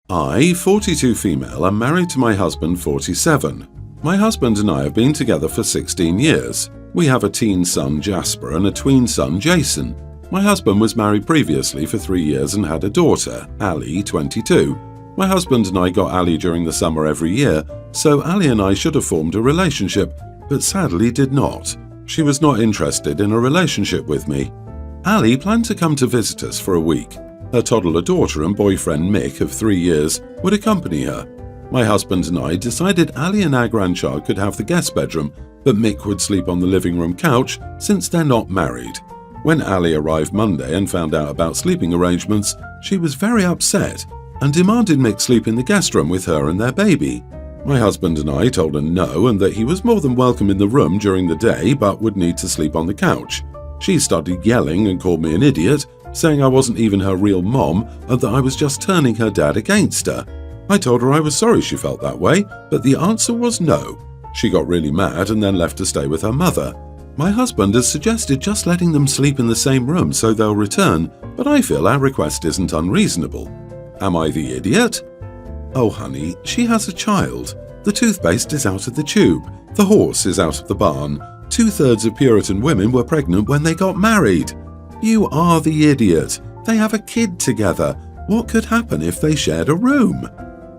I, 42 female, am married to my husband, 47. My husband and I have been together for 16 years. We have a teen son, Jasper, and a tween son, Jason. My husband was married previously for 3 years and had a daughter, Ali, 22. My husband and I got Ali during the summer every year, so Ali and I should have formed a relationship, but sadly did not. She was not interested in a relationship with me. Ali planned to come to visit us for a week. Her toddler daughter and boyfriend Mick of 3 years would accompany her. My husband and I decided Ali and our grandchild could have the guest bedroom, but Mick would sleep on the living room couch since they're not married. When Ali arrived Monday and found out about sleeping arrangements, she was very upset and demanded Mick sleep in the guest room with her and their baby. My husband and I told her no and that he was more than welcome in the room during the day but would need to sleep on the couch. She started yelling and called me an idiot, saying I wasn't even her real mom and that I was just turning her dad against her. I told her I was sorry she felt that way, but the answer was no. She got really mad and then left to stay with her mother. My husband has suggested just letting them sleep in the same room so they'll return, but I feel our request isn't unreasonable. Am I the idiot? Oh honey, she has a child. The toothpaste is out of the tube. The horse is out of the barn. 2/3 of Puritan women were pregnant when they got married. You are the idiot. They have a kid together. What could happen if they shared a room?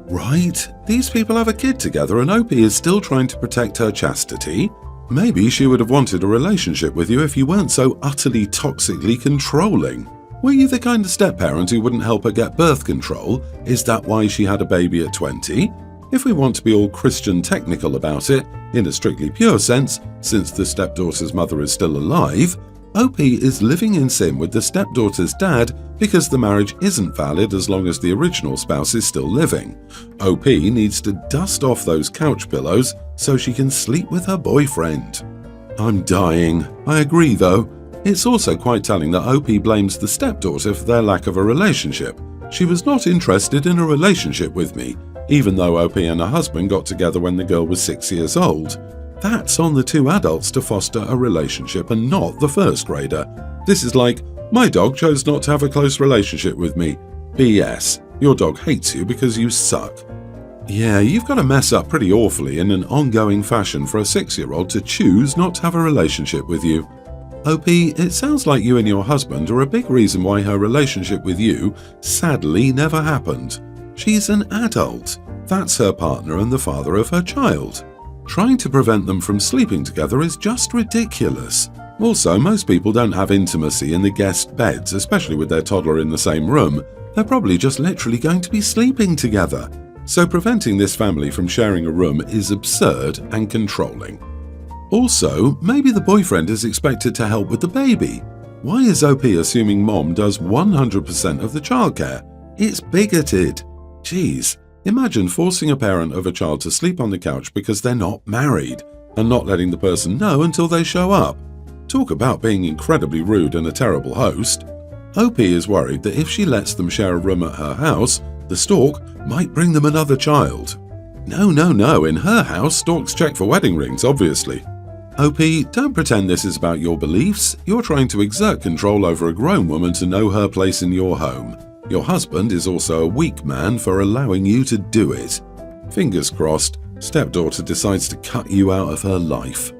Right, these people have a kid together and Opie is still trying to protect her chastity. Maybe she would have wanted a relationship with you if you weren't so utterly toxically controlling. Were you the kind of step-parent who wouldn't help her get birth control? Is that why she had a baby at 20? If we want to be all Christian technical about it, in a strictly pure sense, since the stepdaughter's mother is still alive, Opie is living in sin with the stepdaughter's dad because the marriage isn't valid as long as the original spouse is still living. Opie needs to dust off those couch pillows so she can sleep with her boyfriend. I'm dying. I agree though. It's also quite telling that Opie blames the stepdaughter for their lack of a relationship. She was not interested in a relationship with me, even though Opie and her husband got together when the girl was 6 years old. That's on the two adults to foster a relationship and not the first grader. This is like, my dog chose not to have a close relationship with me. BS. Your dog hates you because you suck. Yeah, you've got to mess up pretty awfully in an ongoing fashion for a 6-year-old to choose not to have a relationship with you. Opie, it sounds like you and your husband are a big reason why her relationship with you sadly never happened. She's an adult. That's her partner and the father of her child. Trying to prevent them from sleeping together is just ridiculous. Also, most people don't have intimacy in the guest beds, especially with their toddler in the same room. They're probably just literally going to be sleeping together. So preventing this family from sharing a room is absurd and controlling. Also, maybe the boyfriend is expected to help with the baby. Why is OP assuming mom does 100% of the childcare? It's bigoted. Jeez, imagine forcing a parent of a child to sleep on the couch because they're not married and not letting the person know until they show up. Talk about being incredibly rude and a terrible host. OP is worried that if she lets them share a room at her house, the stork might bring them another child. No, in her house, storks check for wedding rings, obviously. OP, don't pretend this is about your beliefs. You're trying to exert control over a grown woman to know her place in your home. Your husband is also a weak man for allowing you to do it. Fingers crossed, stepdaughter decides to cut you out of her life.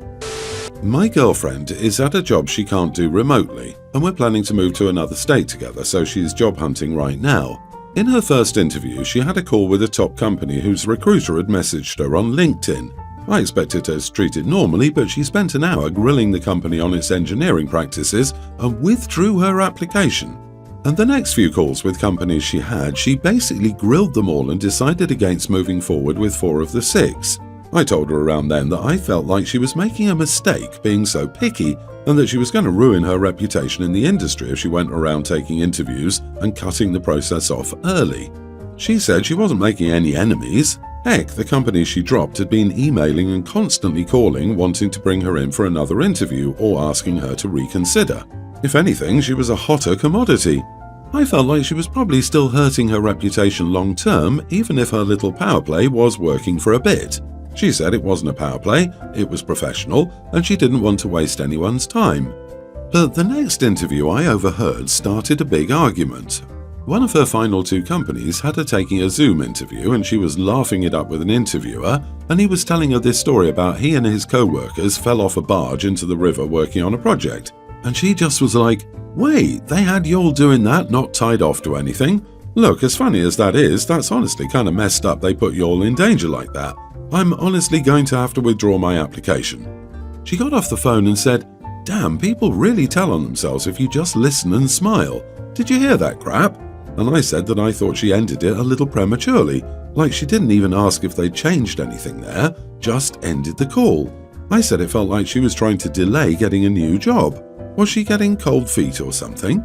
My girlfriend is at a job she can't do remotely, and we're planning to move to another state together, so she's job hunting right now. In her first interview, she had a call with a top company whose recruiter had messaged her on LinkedIn. I expected her to treat it normally, but she spent an hour grilling the company on its engineering practices and withdrew her application. And the next few calls with companies she basically grilled them all and decided against moving forward with 4 of the 6. I told her around then that I felt like she was making a mistake being so picky and that she was going to ruin her reputation in the industry if she went around taking interviews and cutting the process off early. She said she wasn't making any enemies. Heck, the companies she dropped had been emailing and constantly calling, wanting to bring her in for another interview or asking her to reconsider. If anything, she was a hotter commodity. I felt like she was probably still hurting her reputation long term, even if her little power play was working for a bit. She said it wasn't a power play, it was professional, and she didn't want to waste anyone's time. But the next interview I overheard started a big argument. One of her final 2 companies had her taking a Zoom interview, and she was laughing it up with an interviewer, and he was telling her this story about he and his co-workers fell off a barge into the river working on a project. And she just was like, "Wait, they had y'all doing that, not tied off to anything? Look, as funny as that is, that's honestly kind of messed up they put y'all in danger like that. I'm honestly going to have to withdraw my application." She got off the phone and said, "Damn, people really tell on themselves if you just listen and smile. Did you hear that crap?" And I said that I thought she ended it a little prematurely, like she didn't even ask if they'd changed anything there, just ended the call. I said it felt like she was trying to delay getting a new job. Was she getting cold feet or something?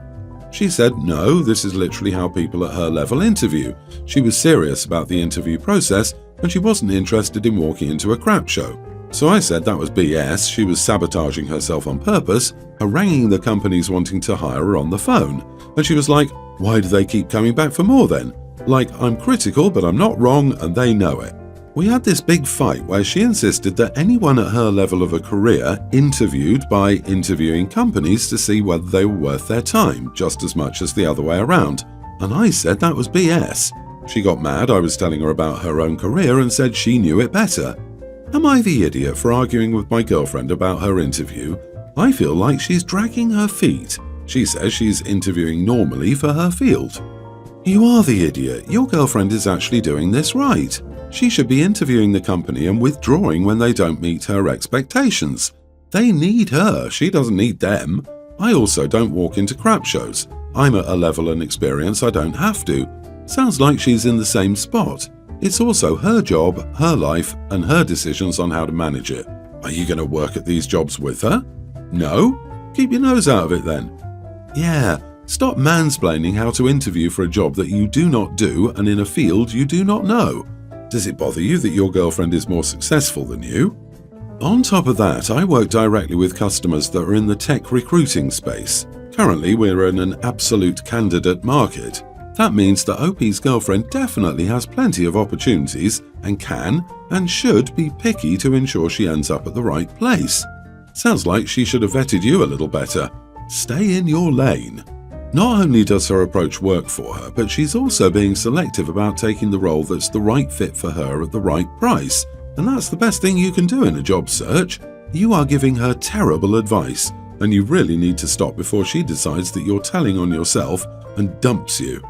She said, no, this is literally how people at her level interview. She was serious about the interview process, and she wasn't interested in walking into a crap show. So I said that was BS, she was sabotaging herself on purpose, haranguing the companies wanting to hire her on the phone. And she was like, why do they keep coming back for more then? Like, I'm critical, but I'm not wrong, and they know it. We had this big fight where she insisted that anyone at her level of a career interviewed by interviewing companies to see whether they were worth their time, just as much as the other way around. And I said that was BS. She got mad I was telling her about her own career and said she knew it better. Am I the idiot for arguing with my girlfriend about her interview? I feel like she's dragging her feet. She says she's interviewing normally for her field. You are the idiot. Your girlfriend is actually doing this right. She should be interviewing the company and withdrawing when they don't meet her expectations. They need her, she doesn't need them. I also don't walk into crap shows. I'm at a level and experience I don't have to. Sounds like she's in the same spot. It's also her job, her life, and her decisions on how to manage it. Are you going to work at these jobs with her? No? Keep your nose out of it then. Yeah, stop mansplaining how to interview for a job that you do not do and in a field you do not know. Does it bother you that your girlfriend is more successful than you? On top of that, I work directly with customers that are in the tech recruiting space. Currently, we're in an absolute candidate market. That means that OP's girlfriend definitely has plenty of opportunities and can and should be picky to ensure she ends up at the right place. Sounds like she should have vetted you a little better. Stay in your lane. Not only does her approach work for her, but she's also being selective about taking the role that's the right fit for her at the right price. And that's the best thing you can do in a job search. You are giving her terrible advice, and you really need to stop before she decides that you're telling on yourself and dumps you.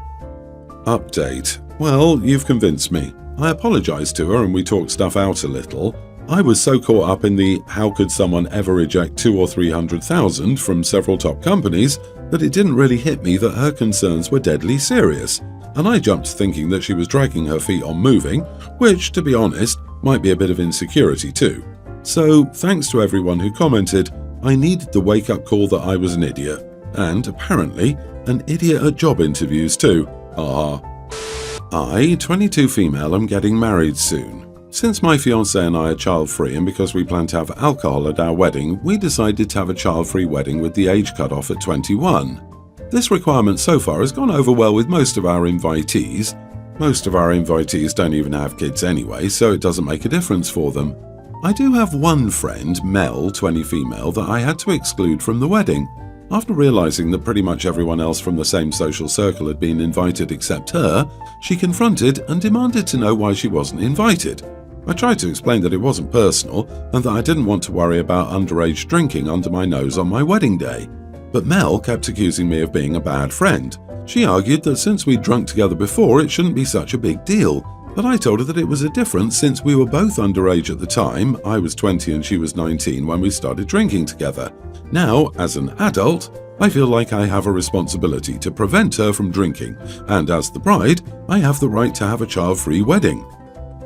Update. Well, you've convinced me. I apologized to her and we talked stuff out a little. I was so caught up in the how could someone ever reject 200,000 or 300,000 from several top companies that it didn't really hit me that her concerns were deadly serious, and I jumped thinking that she was dragging her feet on moving, which, to be honest, might be a bit of insecurity too. So, thanks to everyone who commented, I needed the wake-up call that I was an idiot, and apparently, an idiot at job interviews too. I, 22 female, am getting married soon. Since my fiance and I are child-free and because we plan to have alcohol at our wedding, we decided to have a child-free wedding with the age cut-off at 21. This requirement so far has gone over well with most of our invitees. Most of our invitees don't even have kids anyway, so it doesn't make a difference for them. I do have one friend, Mel, 20 female, that I had to exclude from the wedding. After realizing that pretty much everyone else from the same social circle had been invited except her, she confronted and demanded to know why she wasn't invited. I tried to explain that it wasn't personal and that I didn't want to worry about underage drinking under my nose on my wedding day. But Mel kept accusing me of being a bad friend. She argued that since we'd drunk together before, it shouldn't be such a big deal. But I told her that it was a difference since we were both underage at the time. I was 20 and she was 19 when we started drinking together. Now, as an adult, I feel like I have a responsibility to prevent her from drinking, and as the bride, I have the right to have a child-free wedding.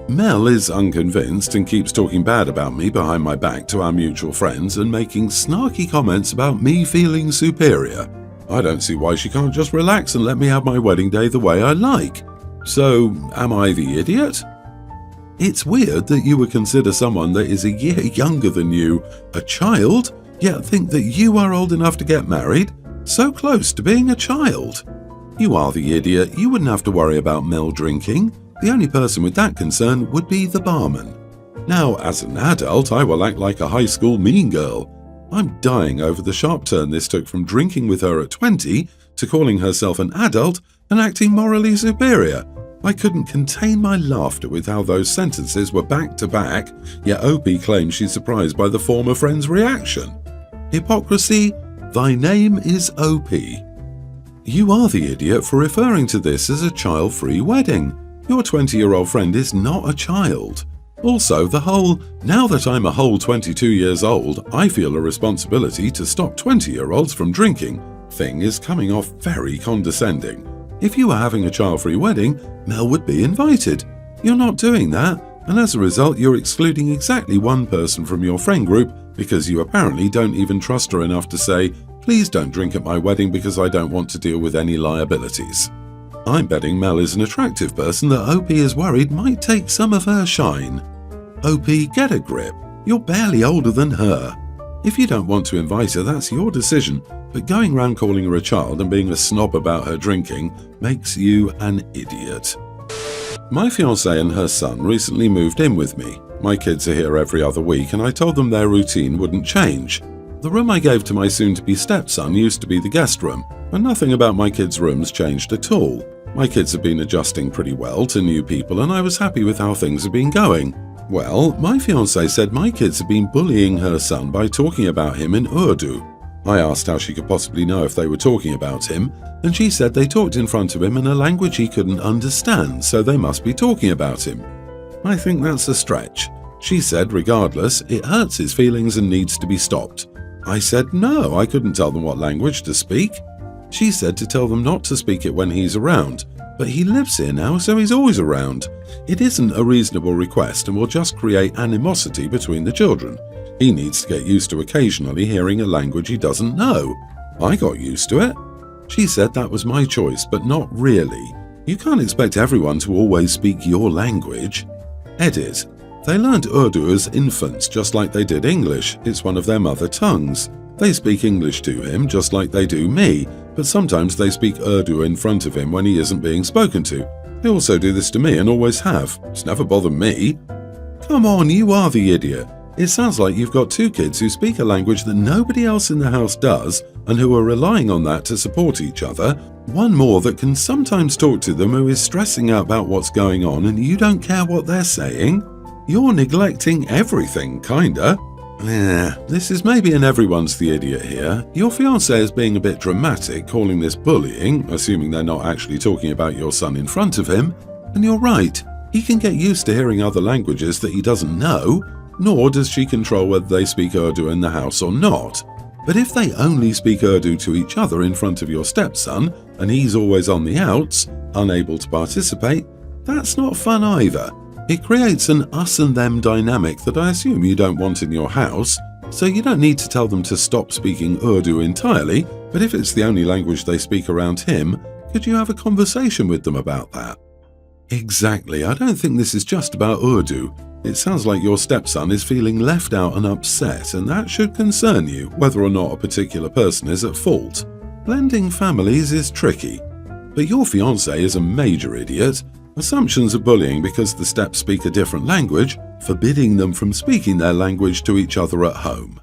Mel is unconvinced and keeps talking bad about me behind my back to our mutual friends and making snarky comments about me feeling superior. I don't see why she can't just relax and let me have my wedding day the way I like. So, am I the idiot? It's weird that you would consider someone that is a year younger than you a child, yet think that you are old enough to get married, so close to being a child. You are the idiot. You wouldn't have to worry about Mel drinking. The only person with that concern would be the barman. Now, as an adult, I will act like a high school mean girl. I'm dying over the sharp turn this took from drinking with her at 20 to calling herself an adult and acting morally superior. I couldn't contain my laughter with how those sentences were back to back, yet Opie claims she's surprised by the former friend's reaction. Hypocrisy? Thy name is Opie. You are the idiot for referring to this as a child-free wedding. Your 20-year-old friend is not a child. Also, the whole, now that I'm a whole 22 years old, I feel a responsibility to stop 20-year-olds from drinking thing is coming off very condescending. If you were having a child-free wedding, Mel would be invited. You're not doing that, and as a result you're excluding exactly one person from your friend group because you apparently don't even trust her enough to say, please don't drink at my wedding because I don't want to deal with any liabilities. I'm betting Mel is an attractive person that Opie is worried might take some of her shine. Opie, get a grip. You're barely older than her. If you don't want to invite her, that's your decision, but going round calling her a child and being a snob about her drinking makes you an idiot. My fiancée and her son recently moved in with me. My kids are here every other week and I told them their routine wouldn't change. The room I gave to my soon-to-be stepson used to be the guest room, and nothing about my kids' rooms changed at all. My kids have been adjusting pretty well to new people and I was happy with how things have been going. Well, my fiancée said my kids have been bullying her son by talking about him in Urdu. I asked how she could possibly know if they were talking about him, and she said they talked in front of him in a language he couldn't understand, so they must be talking about him. I think that's a stretch. She said, regardless, it hurts his feelings and needs to be stopped. I said no, I couldn't tell them what language to speak. She said to tell them not to speak it when he's around, but he lives here now, so he's always around. It isn't a reasonable request and will just create animosity between the children. He needs to get used to occasionally hearing a language he doesn't know. I got used to it. She said that was my choice, but not really. You can't expect everyone to always speak your language. Edit. They learned Urdu as infants just like they did English. It's one of their mother tongues. They speak English to him just like they do me, but sometimes they speak Urdu in front of him when he isn't being spoken to. They also do this to me and always have. It's never bothered me. Come on, you are the idiot. It sounds like you've got two kids who speak a language that nobody else in the house does and who are relying on that to support each other. One more that can sometimes talk to them who is stressing out about what's going on and you don't care what they're saying. You're neglecting everything, kinda. This is maybe an everyone's the idiot here. Your fiancé is being a bit dramatic, calling this bullying, assuming they're not actually talking about your son in front of him. And you're right, he can get used to hearing other languages that he doesn't know, nor does she control whether they speak Urdu in the house or not. But if they only speak Urdu to each other in front of your stepson, and he's always on the outs, unable to participate, that's not fun either. It creates an us and them dynamic that I assume you don't want in your house, so you don't need to tell them to stop speaking Urdu entirely, but if it's the only language they speak around him, could you have a conversation with them about that? Exactly, I don't think this is just about Urdu. It sounds like your stepson is feeling left out and upset, and that should concern you, whether or not a particular person is at fault. Blending families is tricky, but your fiancé is a major idiot. Assumptions are bullying because the steps speak a different language, forbidding them from speaking their language to each other at home.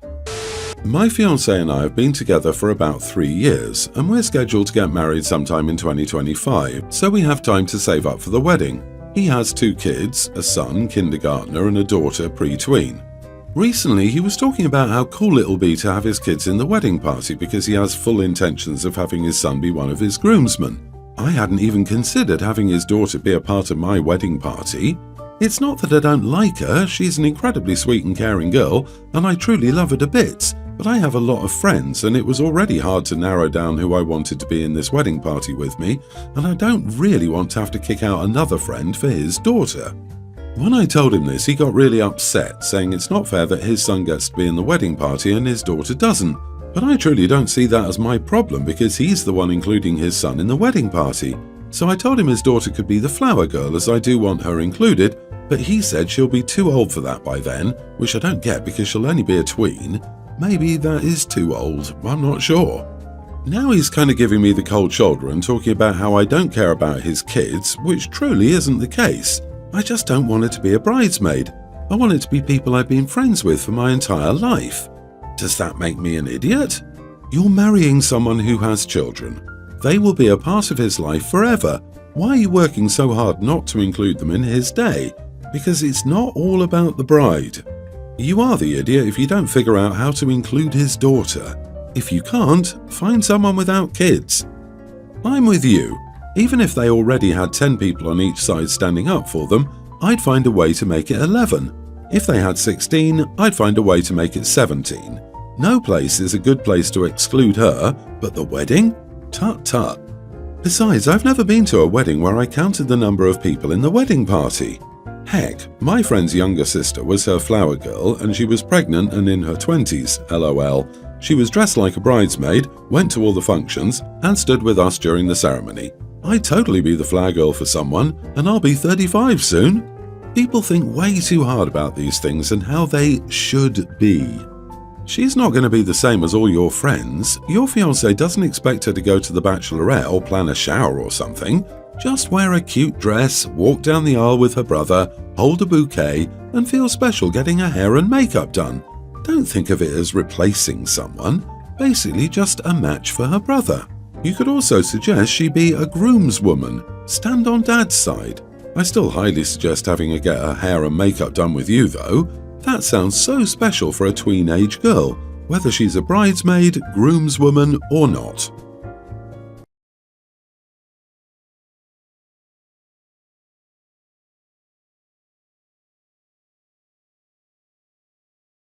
My fiancé and I have been together for about 3 years, and we're scheduled to get married sometime in 2025, so we have time to save up for the wedding. He has 2 kids, a son, kindergartner, and a daughter, pre-tween. Recently, he was talking about how cool it'll be to have his kids in the wedding party because he has full intentions of having his son be one of his groomsmen. I hadn't even considered having his daughter be a part of my wedding party. It's not that I don't like her, she's an incredibly sweet and caring girl, and I truly love her to bits, but I have a lot of friends and it was already hard to narrow down who I wanted to be in this wedding party with me, and I don't really want to have to kick out another friend for his daughter. When I told him this, he got really upset, saying it's not fair that his son gets to be in the wedding party and his daughter doesn't. But I truly don't see that as my problem because he's the one including his son in the wedding party. So I told him his daughter could be the flower girl as I do want her included, but he said she'll be too old for that by then, which I don't get because she'll only be a tween. Maybe that is too old, I'm not sure. Now he's kind of giving me the cold shoulder and talking about how I don't care about his kids, which truly isn't the case. I just don't want it to be a bridesmaid. I want it to be people I've been friends with for my entire life. Does that make me an idiot? You're marrying someone who has children. They will be a part of his life forever. Why are you working so hard not to include them in his day? Because it's not all about the bride. You are the idiot if you don't figure out how to include his daughter. If you can't, find someone without kids. I'm with you. Even if they already had 10 people on each side standing up for them, I'd find a way to make it 11. If they had 16, I'd find a way to make it 17. No place is a good place to exclude her, but the wedding? Tut tut. Besides, I've never been to a wedding where I counted the number of people in the wedding party. Heck, my friend's younger sister was her flower girl and she was pregnant and in her 20s, lol. She was dressed like a bridesmaid, went to all the functions, and stood with us during the ceremony. I'd totally be the flower girl for someone, and I'll be 35 soon. People think way too hard about these things and how they should be. She's not going to be the same as all your friends. Your fiancé doesn't expect her to go to the bachelorette or plan a shower or something. Just wear a cute dress, walk down the aisle with her brother, hold a bouquet, and feel special getting her hair and makeup done. Don't think of it as replacing someone. Basically just a match for her brother. You could also suggest she be a groomswoman. Stand on Dad's side. I still highly suggest having her get her hair and makeup done with you though. That sounds so special for a tween-age girl, whether she's a bridesmaid, groomswoman, or not.